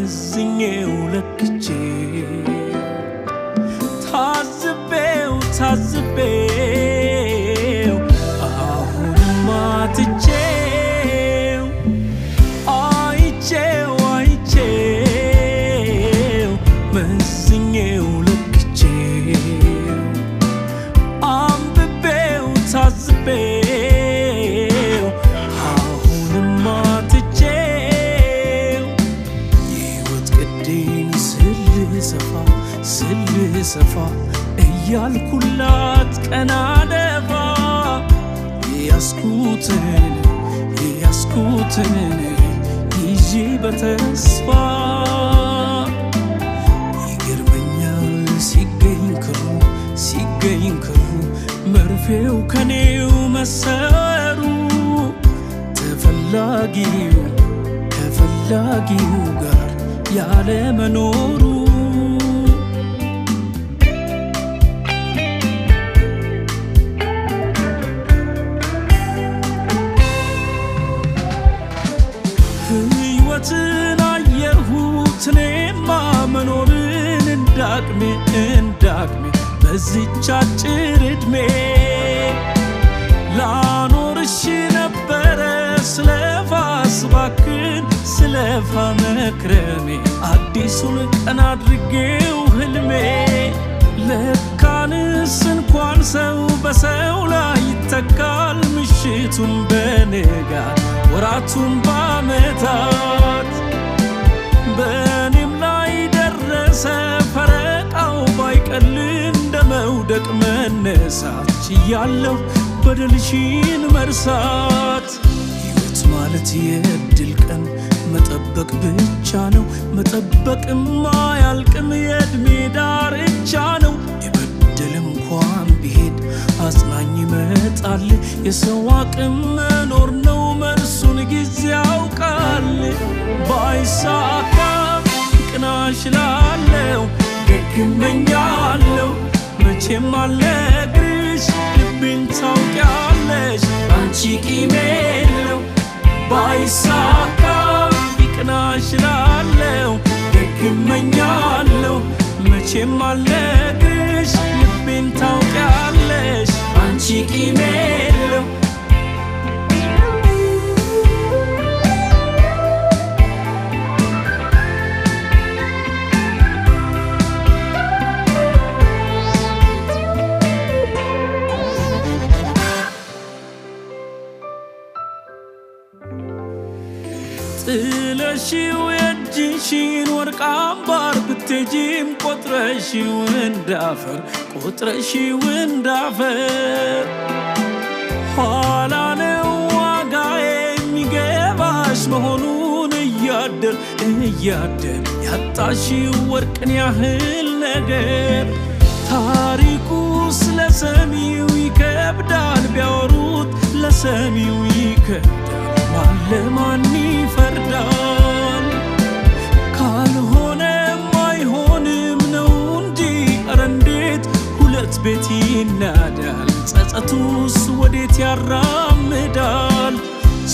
መዝኜው ለክቼ ታዝቤው አሁንማ ትቼው አይቼው መዝኜው ለክቼው አንብቤው ታዝቤው አሁንማ ትቼው የሕይወት ቅዴን ስልሰፋ እያልኩላት ቀና ደፋ ያስኩትን ይዤ በተስፋ ይገርመኛል ሲገኝ ክሩ መርፌው ከኔው መሰሩ ተፈላጊው ጋር ያለ መኖሩ ሕይወትን አየሁት እኔማ መኖርን እንዳቅሜ በዚች አጭር ዕድሜ ላኖርሽ ነበረ ስለፋ መክረሜ አዲሱን ቀን አድርጌው ህልሜ ለካንስ እንኳን ሰው በሰው ላይ ይተካል ምሽቱን በንጋት ወራቱን በዓመታት በእኔም ላይ ደረሰ ፈረቃው ባይቀል እንደ መውደቅ መነሳት ችያለሁ በደልሽን መርሳት ሕይወት ማለት የዕድል ቀን መጠበቅ ብቻ ነው መጠበቅም አያልቅም የዕድሜ ዳርቻ ነው የበደል እንኳን ቢሄድ አጽናኝ ይመጣል የሰው አቅም መኖር ነው መልሱን ጊዜ ያውቃል ባይሳካም ይቅናሽ እላለሁ ደግ እመኛለሁ መቼም አልነግርሽ ልቤን ታውቂያለሽ አንቺ ቂም የለው ባይሳካም ይቅናሽ እላለሁ ደግ እመኛለሁ መቼም አልነግርሽ ልቤን ታውቂያለሽ አንቺ ቂም የለው ጥለሽው የእጅሽን ወርቅ አምባር ብትሄጂም ቆጥረሽው እንዳፈር ኋላ ነው ዋጋዬ የሚገባሽ መሆኑን እያደር ያጣሽው ወርቅን ያህል ነገር ታሪኩ ስለሰሚው ይከብዳል ቢያወሩት ለሰሚው ይከብዳል ማን ይፈርዳል ካልሆነም አይሆንም ነው እንጂ ኧረ እንዴት ሁለት ቤት ይናዳል ጸጸቱስ ወዴት ያራምዳል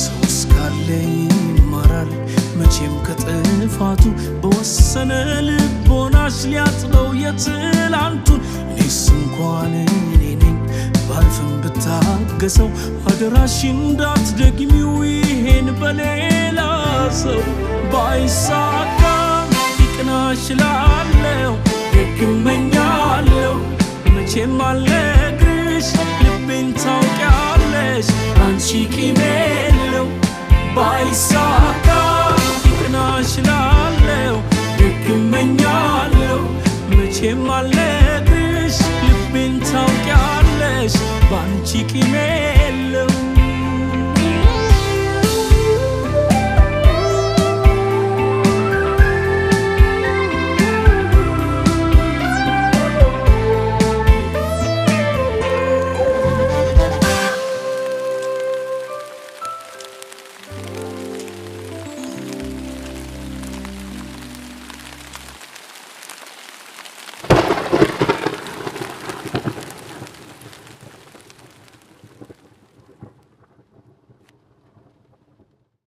ሰው እስካለ ይማራል መቼም ከጥፋቱ በወሰነ ልቦናሽ ሊያጥበው የትላንቱን እኔስ እንኳን እኔ ነኝ ባልፍም ብታገሰው አደራሽ እንዳትደግሚው ይሄን በሌላ ሰው ባይሳካም ይቅናሽ እላለሁ ደግ እመኛለሁ መቼም አልነግርሽ ልቤን ታውቂያለሽ አንቺ ቂም የለው ባይሳካም ይቅናሽ እላለሁ ደግ እመኛለሁ መቼም አልነግርሽ ልቤን ታውቂያለሽ ባንቺ ቂም